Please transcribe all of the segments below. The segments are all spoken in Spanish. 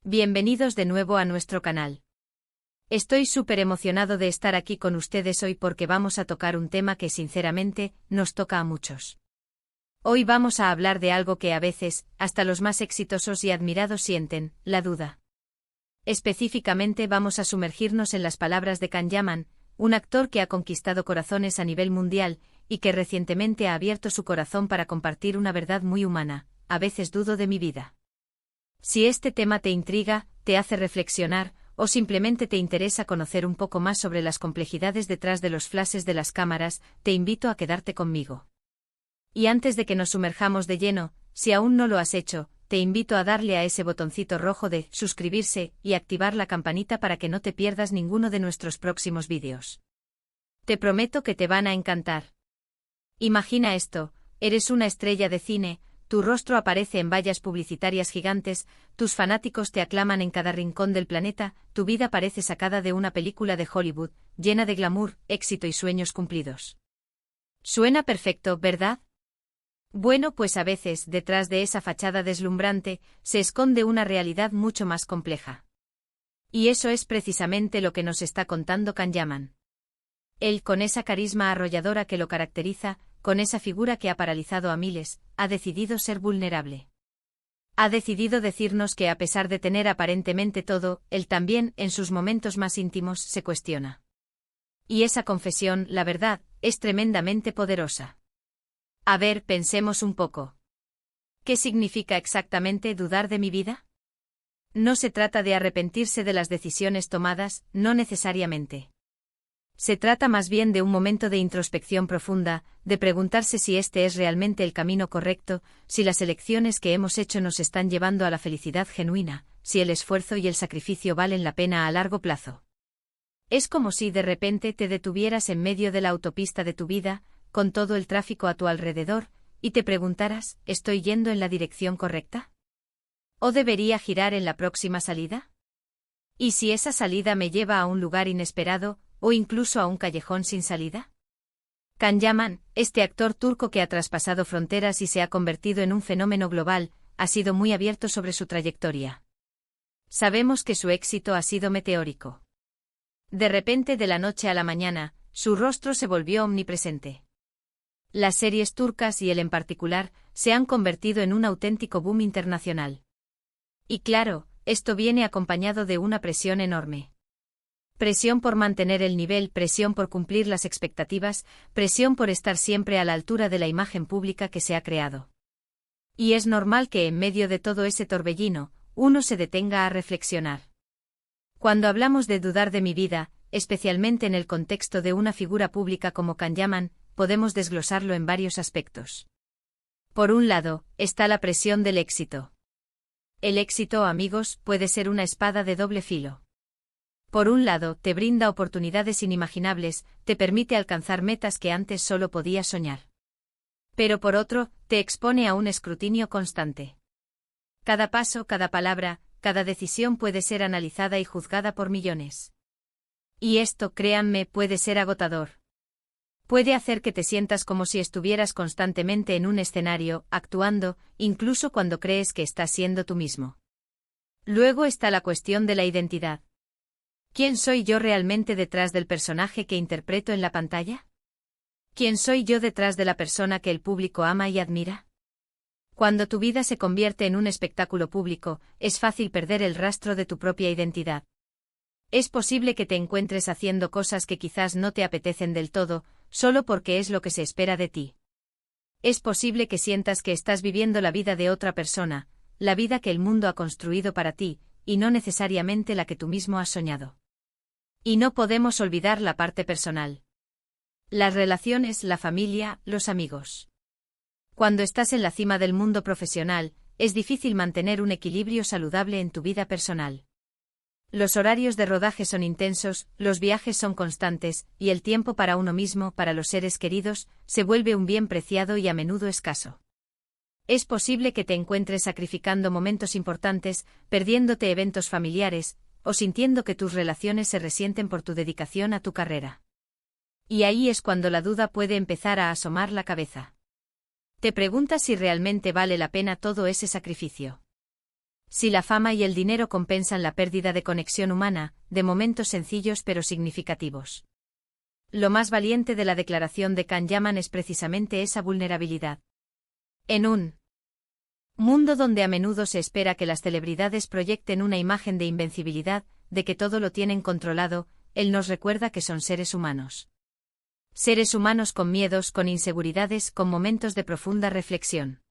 Bienvenidos de nuevo a nuestro canal. Estoy súper emocionado de estar aquí con ustedes hoy porque vamos a tocar un tema que sinceramente nos toca a muchos. Hoy vamos a hablar de algo que a veces, hasta los más exitosos y admirados sienten, la duda. Específicamente vamos a sumergirnos en las palabras de Can Yaman, un actor que ha conquistado corazones a nivel mundial y que recientemente ha abierto su corazón para compartir una verdad muy humana: a veces dudo de mi vida. Si este tema te intriga, te hace reflexionar, o simplemente te interesa conocer un poco más sobre las complejidades detrás de los flashes de las cámaras, te invito a quedarte conmigo. Y antes de que nos sumerjamos de lleno, si aún no lo has hecho, te invito a darle a ese botoncito rojo de suscribirse y activar la campanita para que no te pierdas ninguno de nuestros próximos vídeos. Te prometo que te van a encantar. Imagina esto: eres una estrella de cine. Tu rostro aparece en vallas publicitarias gigantes, tus fanáticos te aclaman en cada rincón del planeta, tu vida parece sacada de una película de Hollywood, llena de glamour, éxito y sueños cumplidos. Suena perfecto, ¿verdad? Bueno, pues a veces, detrás de esa fachada deslumbrante, se esconde una realidad mucho más compleja. Y eso es precisamente lo que nos está contando Can Yaman. Él, con esa carisma arrolladora que lo caracteriza, con esa figura que ha paralizado a miles, ha decidido ser vulnerable. Ha decidido decirnos que a pesar de tener aparentemente todo, él también, en sus momentos más íntimos, se cuestiona. Y esa confesión, la verdad, es tremendamente poderosa. A ver, pensemos un poco. ¿Qué significa exactamente dudar de mi vida? No se trata de arrepentirse de las decisiones tomadas, no necesariamente. Se trata más bien de un momento de introspección profunda, de preguntarse si este es realmente el camino correcto, si las elecciones que hemos hecho nos están llevando a la felicidad genuina, si el esfuerzo y el sacrificio valen la pena a largo plazo. Es como si de repente te detuvieras en medio de la autopista de tu vida, con todo el tráfico a tu alrededor, y te preguntaras: ¿estoy yendo en la dirección correcta? ¿O debería girar en la próxima salida? ¿Y si esa salida me lleva a un lugar inesperado, o incluso a un callejón sin salida? Can Yaman, este actor turco que ha traspasado fronteras y se ha convertido en un fenómeno global, ha sido muy abierto sobre su trayectoria. Sabemos que su éxito ha sido meteórico. De repente, de la noche a la mañana, su rostro se volvió omnipresente. Las series turcas, y él en particular, se han convertido en un auténtico boom internacional. Y claro, esto viene acompañado de una presión enorme. Presión por mantener el nivel, presión por cumplir las expectativas, presión por estar siempre a la altura de la imagen pública que se ha creado. Y es normal que en medio de todo ese torbellino, uno se detenga a reflexionar. Cuando hablamos de dudar de mi vida, especialmente en el contexto de una figura pública como Can Yaman, podemos desglosarlo en varios aspectos. Por un lado, está la presión del éxito. El éxito, amigos, puede ser una espada de doble filo. Por un lado, te brinda oportunidades inimaginables, te permite alcanzar metas que antes solo podías soñar. Pero por otro, te expone a un escrutinio constante. Cada paso, cada palabra, cada decisión puede ser analizada y juzgada por millones. Y esto, créanme, puede ser agotador. Puede hacer que te sientas como si estuvieras constantemente en un escenario, actuando, incluso cuando crees que estás siendo tú mismo. Luego está la cuestión de la identidad. ¿Quién soy yo realmente detrás del personaje que interpreto en la pantalla? ¿Quién soy yo detrás de la persona que el público ama y admira? Cuando tu vida se convierte en un espectáculo público, es fácil perder el rastro de tu propia identidad. Es posible que te encuentres haciendo cosas que quizás no te apetecen del todo, solo porque es lo que se espera de ti. Es posible que sientas que estás viviendo la vida de otra persona, la vida que el mundo ha construido para ti, y no necesariamente la que tú mismo has soñado. Y no podemos olvidar la parte personal. Las relaciones, la familia, los amigos. Cuando estás en la cima del mundo profesional, es difícil mantener un equilibrio saludable en tu vida personal. Los horarios de rodaje son intensos, los viajes son constantes, y el tiempo para uno mismo, para los seres queridos, se vuelve un bien preciado y a menudo escaso. Es posible que te encuentres sacrificando momentos importantes, perdiéndote eventos familiares, o sintiendo que tus relaciones se resienten por tu dedicación a tu carrera. Y ahí es cuando la duda puede empezar a asomar la cabeza. Te preguntas si realmente vale la pena todo ese sacrificio. Si la fama y el dinero compensan la pérdida de conexión humana, de momentos sencillos pero significativos. Lo más valiente de la declaración de Kanyaman es precisamente esa vulnerabilidad. En un mundo donde a menudo se espera que las celebridades proyecten una imagen de invencibilidad, de que todo lo tienen controlado, él nos recuerda que son seres humanos. Seres humanos con miedos, con inseguridades, con momentos de profunda reflexión.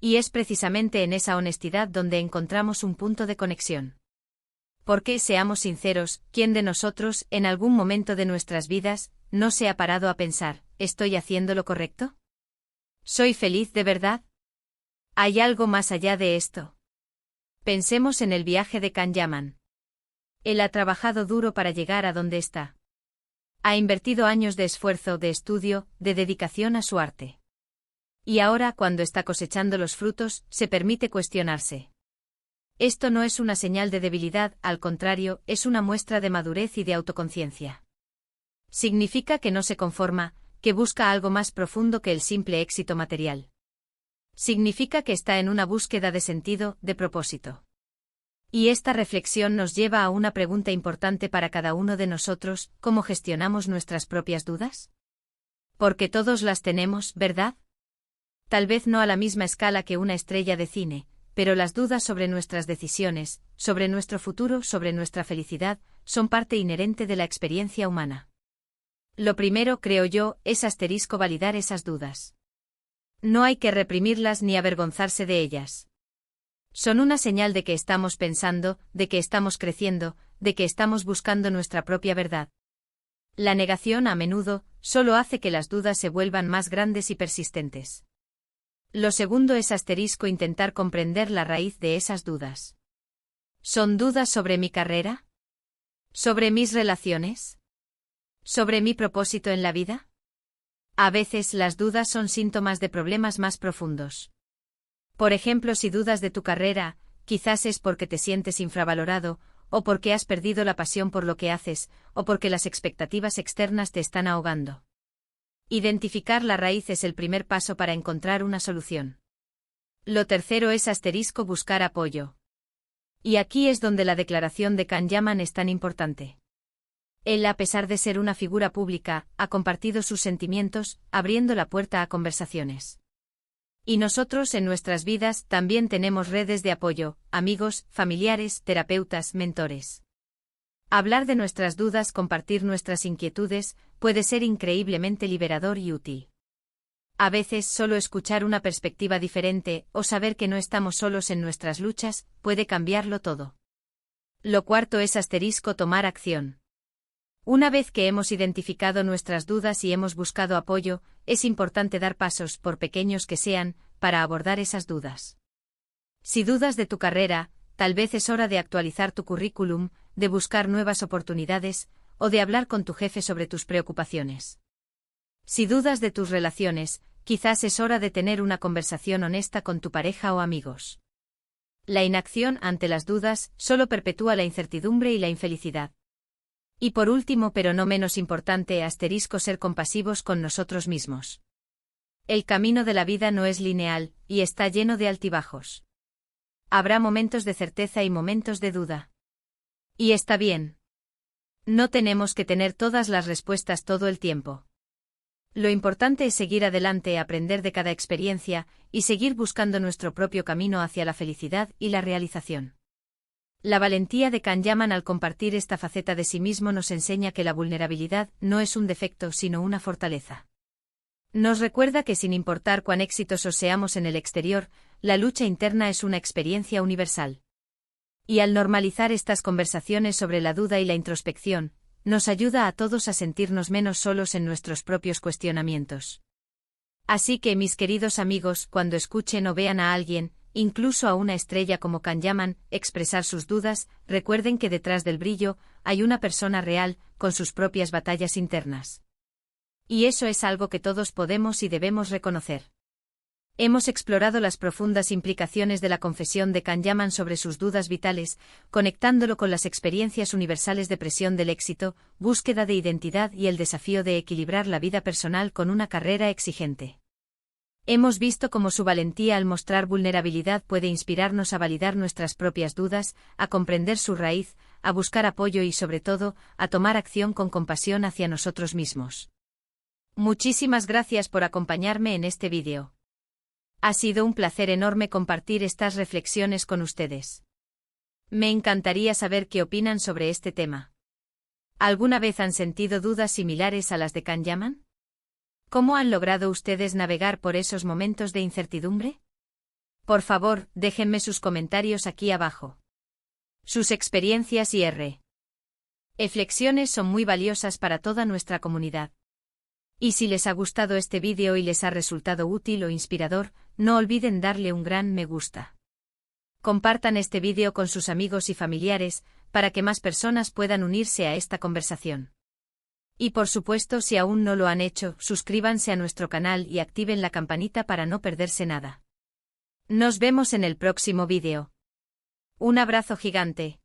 Y es precisamente en esa honestidad donde encontramos un punto de conexión. Porque, seamos sinceros, ¿quién de nosotros, en algún momento de nuestras vidas, no se ha parado a pensar, ¿estoy haciendo lo correcto? ¿Soy feliz de verdad? ¿Hay algo más allá de esto? Pensemos en el viaje de Kanyaman. Él ha trabajado duro para llegar a donde está. Ha invertido años de esfuerzo, de estudio, de dedicación a su arte. Y ahora, cuando está cosechando los frutos, se permite cuestionarse. Esto no es una señal de debilidad, al contrario, es una muestra de madurez y de autoconciencia. Significa que no se conforma, que busca algo más profundo que el simple éxito material. Significa que está en una búsqueda de sentido, de propósito. Y esta reflexión nos lleva a una pregunta importante para cada uno de nosotros: ¿cómo gestionamos nuestras propias dudas? Porque todos las tenemos, ¿verdad? Tal vez no a la misma escala que una estrella de cine, pero las dudas sobre nuestras decisiones, sobre nuestro futuro, sobre nuestra felicidad, son parte inherente de la experiencia humana. Lo primero, creo yo, es validar esas dudas. No hay que reprimirlas ni avergonzarse de ellas. Son una señal de que estamos pensando, de que estamos creciendo, de que estamos buscando nuestra propia verdad. La negación, a menudo, solo hace que las dudas se vuelvan más grandes y persistentes. Lo segundo es intentar comprender la raíz de esas dudas. ¿Son dudas sobre mi carrera? ¿Sobre mis relaciones? ¿Sobre mi propósito en la vida? A veces las dudas son síntomas de problemas más profundos. Por ejemplo, si dudas de tu carrera, quizás es porque te sientes infravalorado, o porque has perdido la pasión por lo que haces, o porque las expectativas externas te están ahogando. Identificar la raíz es el primer paso para encontrar una solución. Lo tercero es buscar apoyo. Y aquí es donde la declaración de Kanyaman es tan importante. Él, a pesar de ser una figura pública, ha compartido sus sentimientos, abriendo la puerta a conversaciones. Y nosotros en nuestras vidas también tenemos redes de apoyo, amigos, familiares, terapeutas, mentores. Hablar de nuestras dudas, compartir nuestras inquietudes, puede ser increíblemente liberador y útil. A veces solo escuchar una perspectiva diferente, o saber que no estamos solos en nuestras luchas, puede cambiarlo todo. Lo cuarto es tomar acción. Una vez que hemos identificado nuestras dudas y hemos buscado apoyo, es importante dar pasos, por pequeños que sean, para abordar esas dudas. Si dudas de tu carrera, tal vez es hora de actualizar tu currículum, de buscar nuevas oportunidades, o de hablar con tu jefe sobre tus preocupaciones. Si dudas de tus relaciones, quizás es hora de tener una conversación honesta con tu pareja o amigos. La inacción ante las dudas solo perpetúa la incertidumbre y la infelicidad. Y por último, pero no menos importante, ser compasivos con nosotros mismos. El camino de la vida no es lineal, y está lleno de altibajos. Habrá momentos de certeza y momentos de duda. Y está bien. No tenemos que tener todas las respuestas todo el tiempo. Lo importante es seguir adelante, aprender de cada experiencia, y seguir buscando nuestro propio camino hacia la felicidad y la realización. La valentía de Kanyaman al compartir esta faceta de sí mismo nos enseña que la vulnerabilidad no es un defecto sino una fortaleza. Nos recuerda que sin importar cuán exitosos seamos en el exterior, la lucha interna es una experiencia universal. Y al normalizar estas conversaciones sobre la duda y la introspección, nos ayuda a todos a sentirnos menos solos en nuestros propios cuestionamientos. Así que, mis queridos amigos, cuando escuchen o vean a alguien, incluso a una estrella como Kanyaman, expresar sus dudas, recuerden que detrás del brillo hay una persona real, con sus propias batallas internas. Y eso es algo que todos podemos y debemos reconocer. Hemos explorado las profundas implicaciones de la confesión de Kanyaman sobre sus dudas vitales, conectándolo con las experiencias universales de presión del éxito, búsqueda de identidad y el desafío de equilibrar la vida personal con una carrera exigente. Hemos visto cómo su valentía al mostrar vulnerabilidad puede inspirarnos a validar nuestras propias dudas, a comprender su raíz, a buscar apoyo y sobre todo, a tomar acción con compasión hacia nosotros mismos. Muchísimas gracias por acompañarme en este vídeo. Ha sido un placer enorme compartir estas reflexiones con ustedes. Me encantaría saber qué opinan sobre este tema. ¿Alguna vez han sentido dudas similares a las de Can Yaman? ¿Cómo han logrado ustedes navegar por esos momentos de incertidumbre? Por favor, déjenme sus comentarios aquí abajo. Sus experiencias y reflexiones son muy valiosas para toda nuestra comunidad. Y si les ha gustado este vídeo y les ha resultado útil o inspirador, no olviden darle un gran me gusta. Compartan este vídeo con sus amigos y familiares, para que más personas puedan unirse a esta conversación. Y por supuesto, si aún no lo han hecho, suscríbanse a nuestro canal y activen la campanita para no perderse nada. Nos vemos en el próximo vídeo. Un abrazo gigante.